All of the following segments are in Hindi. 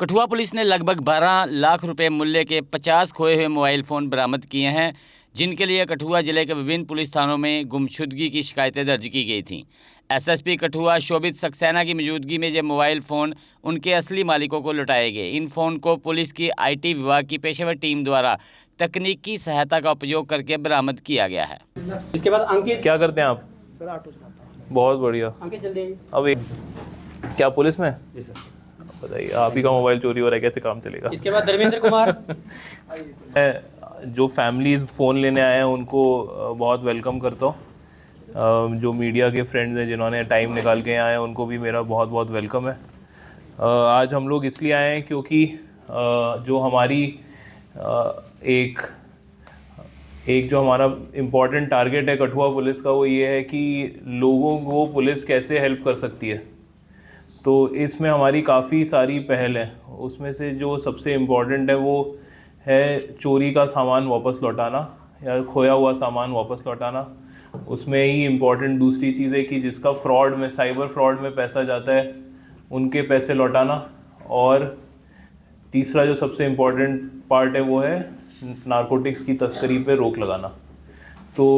कठुआ पुलिस ने लगभग 12 लाख रुपए मूल्य के 50 खोए हुए मोबाइल फ़ोन बरामद किए हैं, जिनके लिए कठुआ जिले के विभिन्न पुलिस थानों में गुमशुदगी की शिकायतें दर्ज की गई थीं। एसएसपी कठुआ शोभित सक्सेना की मौजूदगी में ये मोबाइल फ़ोन उनके असली मालिकों को लौटाए गए। इन फ़ोन को पुलिस की आईटी विभाग की पेशेवर टीम द्वारा तकनीकी सहायता का उपयोग करके बरामद किया गया है। इसके बाद अंकित क्या करते हैं आप? सर ऑटो चलाता हूँ। बहुत बढ़िया। अंकित जल्दी आइए। अब क्या पुलिस में? जी सर। बताइए, आप ही का मोबाइल चोरी हो रहा है, कैसे काम चलेगा? इसके बाद धर्मेंद्र कुमार। जो फैमिलीज फ़ोन लेने आए हैं उनको बहुत वेलकम करता हूँ। जो मीडिया के फ्रेंड्स हैं जिन्होंने टाइम निकाल के आए हैं उनको भी मेरा बहुत बहुत वेलकम है। आज हम लोग इसलिए आए हैं क्योंकि जो हमारी एक जो हमारा इम्पॉर्टेंट टारगेट है कठुआ पुलिस का, वो ये है कि लोगों को पुलिस कैसे हेल्प कर सकती है। तो इसमें हमारी काफ़ी सारी पहल है। उसमें से जो सबसे इम्पॉर्टेंट है वो है चोरी का सामान वापस लौटाना या खोया हुआ सामान वापस लौटाना। उसमें ही इम्पॉर्टेंट दूसरी चीज़ है कि जिसका फ्रॉड में, साइबर फ्रॉड में पैसा जाता है, उनके पैसे लौटाना। और तीसरा जो सबसे इम्पॉर्टेंट पार्ट है वो है नारकोटिक्स की तस्करी पे रोक लगाना। तो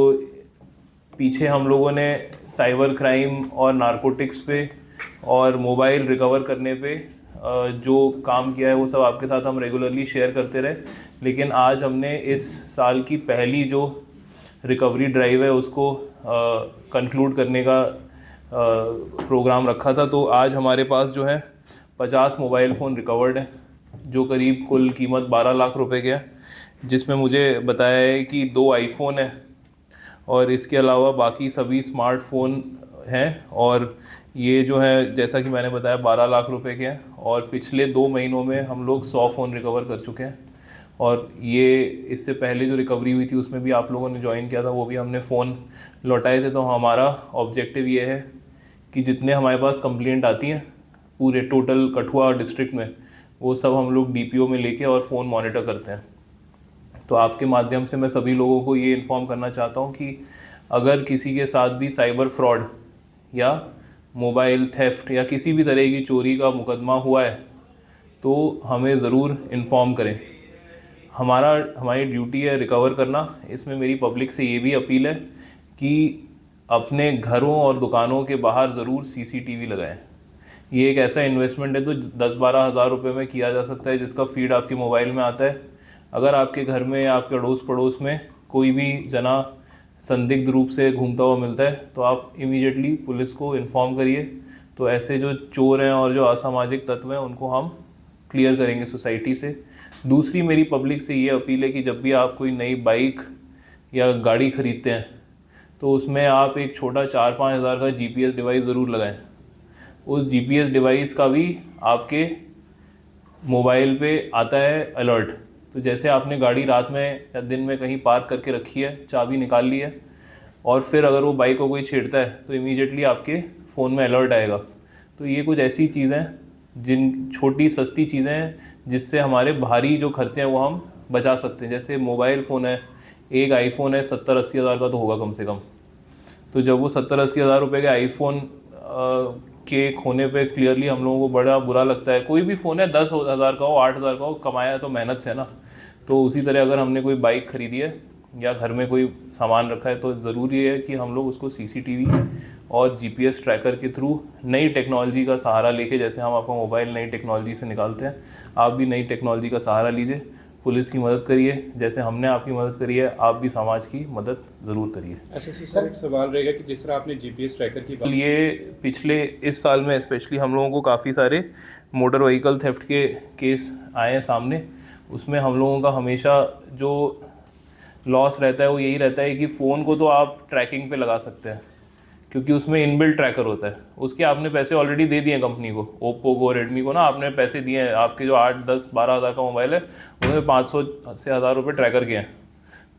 पीछे हम लोगों ने साइबर क्राइम और नारकोटिक्स पे और मोबाइल रिकवर करने पे जो काम किया है वो सब आपके साथ हम रेगुलरली शेयर करते रहे। लेकिन आज हमने इस साल की पहली जो रिकवरी ड्राइव है उसको कंक्लूड करने का प्रोग्राम रखा था। तो आज हमारे पास जो है 50 मोबाइल फ़ोन रिकवर्ड हैं, जो करीब कुल कीमत 12 लाख रुपए के है, जिसमें मुझे बताया है कि 2 आईफोन है और इसके अलावा बाकी सभी स्मार्टफोन हैं। और ये जो है जैसा कि मैंने बताया 12 लाख रुपए के हैं और पिछले 2 महीनों में हम लोग 100 फ़ोन रिकवर कर चुके हैं। और ये इससे पहले जो रिकवरी हुई थी उसमें भी आप लोगों ने ज्वाइन किया था, वो भी हमने फ़ोन लौटाए थे। तो हमारा ऑब्जेक्टिव ये है कि जितने हमारे पास कंप्लेंट आती हैं पूरे टोटल कठुआ डिस्ट्रिक्ट में, वो सब हम लोग डीपीओ में लेके और फ़ोन मॉनिटर करते हैं। तो आपके माध्यम से मैं सभी लोगों को ये इन्फॉर्म करना चाहता हूँ कि अगर किसी के साथ भी साइबर फ्रॉड या मोबाइल थेफ्ट या किसी भी तरह की चोरी का मुकदमा हुआ है तो हमें ज़रूर इन्फॉर्म करें। हमारी ड्यूटी है रिकवर करना। इसमें मेरी पब्लिक से ये भी अपील है कि अपने घरों और दुकानों के बाहर ज़रूर सीसीटीवी लगाएं। ये एक ऐसा इन्वेस्टमेंट है तो 10-12 हज़ार रुपये में किया जा सकता है, जिसका फीड आपके मोबाइल में आता है। अगर आपके घर में या आपके अड़ोस पड़ोस में कोई भी जना संदिग्ध रूप से घूमता हुआ मिलता है तो आप इमीडिएटली पुलिस को इन्फॉर्म करिए। तो ऐसे जो चोर हैं और जो असामाजिक तत्व हैं उनको हम क्लियर करेंगे सोसाइटी से। दूसरी मेरी पब्लिक से ये अपील है कि जब भी आप कोई नई बाइक या गाड़ी ख़रीदते हैं तो उसमें आप एक छोटा 4-5 हज़ार का GPS डिवाइस ज़रूर लगाएं। उस GPS डिवाइस का भी आपके मोबाइल पे आता है अलर्ट। तो जैसे आपने गाड़ी रात में या दिन में कहीं पार्क करके रखी है, चाबी निकाल ली है और फिर अगर वो बाइक को कोई छेड़ता है तो इमीडिएटली आपके फ़ोन में अलर्ट आएगा। तो ये कुछ ऐसी चीज़ें, जिन छोटी सस्ती चीज़ें हैं जिससे हमारे भारी जो खर्चे हैं वो हम बचा सकते हैं। जैसे मोबाइल फ़ोन है, एक आईफोन है 70-80 हज़ार का तो होगा कम से कम। तो जब वो 70-80 हज़ार रुपये के आईफोन के खोने पे क्लियरली हम लोगों को बड़ा बुरा लगता है। कोई भी फ़ोन है 10 हज़ार का हो, 8 हज़ार का हो, कमाया तो मेहनत से ना। तो उसी तरह अगर हमने कोई बाइक ख़रीदी है या घर में कोई सामान रखा है तो ज़रूरी है कि हम लोग उसको सीसीटीवी और GPS ट्रैकर के थ्रू नई टेक्नोलॉजी का सहारा लेके, जैसे हम आपका मोबाइल नई टेक्नोलॉजी से निकालते हैं, आप भी नई टेक्नोलॉजी का सहारा लीजिए, पुलिस की मदद करिए। जैसे हमने आपकी मदद करी है, आप भी समाज की मदद ज़रूर करिए। अच्छा सर, एक सवाल रहेगा कि जिस तरह आपने GPS ट्रैकर की बात, ये पिछले इस साल में स्पेशली हम लोगों को काफ़ी सारे मोटर व्हीकल थेफ्ट के केस आए हैं सामने। उसमें हम लोगों का हमेशा जो लॉस रहता है वो यही रहता है कि फ़ोन को तो आप ट्रैकिंग पे लगा सकते हैं क्योंकि उसमें इनबिल्ट ट्रैकर होता है। उसके आपने पैसे ऑलरेडी दे दिए कंपनी को, ओप्पो को, रेडमी को ना आपने पैसे दिए हैं। आपके जो 8-10-12 हज़ार का मोबाइल है उसमें 500 से 1000 रुपये ट्रैकर के हैं।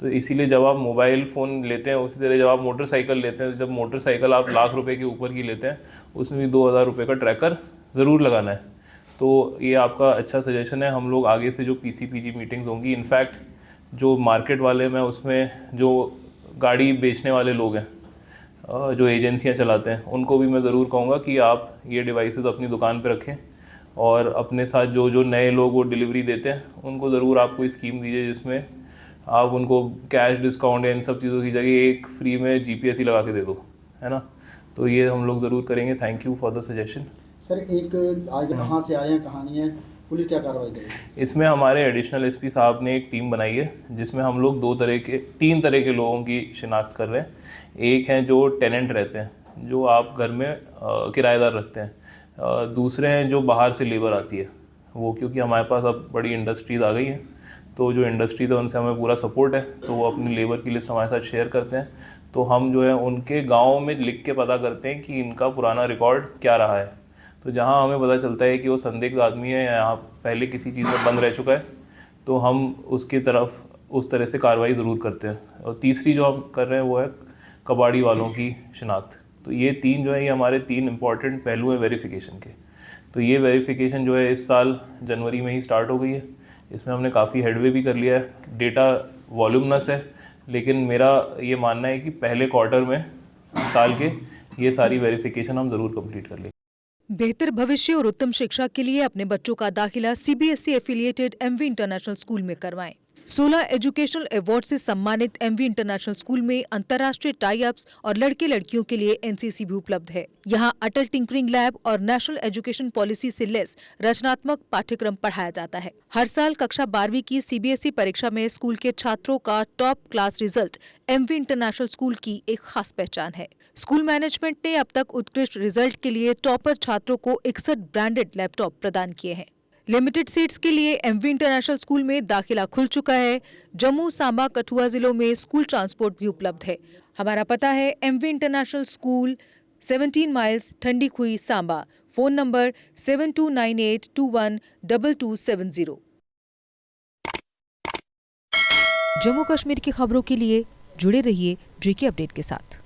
तो इसीलिए जब आप मोबाइल फ़ोन लेते हैं, उसी तरह जब आप मोटरसाइकिल लेते हैं, जब मोटरसाइकिल आप लाख रुपए के ऊपर की लेते हैं उसमें भी 2000 रुपये का ट्रैकर ज़रूर लगाना है। तो ये आपका अच्छा सजेशन है। हम लोग आगे से जो PCPG मीटिंग्स होंगी, इनफैक्ट जो मार्केट वाले में उसमें जो गाड़ी बेचने वाले लोग हैं, जो एजेंसियां चलाते हैं, उनको भी मैं ज़रूर कहूँगा कि आप ये डिवाइसेस अपनी दुकान पे रखें और अपने साथ जो जो नए लोग वो डिलीवरी देते हैं उनको ज़रूर आप कोई स्कीम दीजिए जिसमें आप उनको कैश डिस्काउंट या इन सब चीज़ों की जगह एक फ्री में GPS ही लगा के दे दो, है ना। तो ये हम लोग ज़रूर करेंगे। Thank you for the suggestion. Sir एक आज कहाँ से आए हैं, कहानी है, पुलिस क्या कार्रवाई करेगी? इसमें हमारे एडिशनल SP साहब ने एक टीम बनाई है जिसमें हम लोग 3 तरह के लोगों की शिनाख्त कर रहे हैं। एक हैं जो टेनेंट रहते हैं, जो आप घर में किराएदार रखते हैं। दूसरे हैं जो बाहर से लेबर आती है, वो क्योंकि हमारे पास अब बड़ी इंडस्ट्रीज़ आ गई हैं, तो जो इंडस्ट्रीज़ है उनसे हमें पूरा सपोर्ट है, तो वो अपनी लेबर की लिस्ट हमारे साथ शेयर करते हैं। तो हम जो है उनके गाँव में लिख के पता करते हैं कि इनका पुराना रिकॉर्ड क्या रहा है। तो जहाँ हमें पता चलता है कि वो संदिग्ध आदमी है या यहाँ पहले किसी चीज़ में बंद रह चुका है, तो हम उसकी तरफ उस तरह से कार्रवाई ज़रूर करते हैं। और तीसरी जो हम कर रहे हैं वो है कबाड़ी वालों की शिनाख्त। तो ये 3 जो है ये हमारे 3 इम्पॉर्टेंट पहलू हैं वेरिफिकेशन के। तो ये वेरिफिकेशन जो है इस साल जनवरी में ही स्टार्ट हो गई है। इसमें हमने काफ़ी हेडवे भी कर लिया है। डेटा वॉल्यूमनस है, लेकिन मेरा ये मानना है कि पहले क्वार्टर में साल के ये सारी वेरिफिकेशन हम ज़रूर कंप्लीट कर लेंगे। बेहतर भविष्य और उत्तम शिक्षा के लिए अपने बच्चों का दाखिला CBSE affiliated MV international school में करवाएं। 16 एजुकेशनल अवार्ड से सम्मानित MV इंटरनेशनल स्कूल में अंतर्राष्ट्रीय टाई अप्स और लड़के लड़कियों के लिए NCC भी उपलब्ध है। यहाँ अटल टिंकरिंग लैब और नेशनल एजुकेशन पॉलिसी से लेस रचनात्मक पाठ्यक्रम पढ़ाया जाता है। हर साल कक्षा 12वीं की CBSE परीक्षा में स्कूल के छात्रों का top class result MV international school की एक खास पहचान है। स्कूल मैनेजमेंट ने अब तक उत्कृष्ट रिजल्ट के लिए टॉपर छात्रों को 61 ब्रांडेड लैपटॉप प्रदान किए हैं। लिमिटेड सीट्स के लिए MV इंटरनेशनल स्कूल में दाखिला खुल चुका है। जम्मू, सांबा, कठुआ जिलों में स्कूल ट्रांसपोर्ट भी उपलब्ध है। हमारा पता है MV international school, 17 miles, Thandi Khui, Samba. Phone number 7298212270। Jammu Kashmir की खबरों के लिए जुड़े रहिए JK अपडेट के साथ।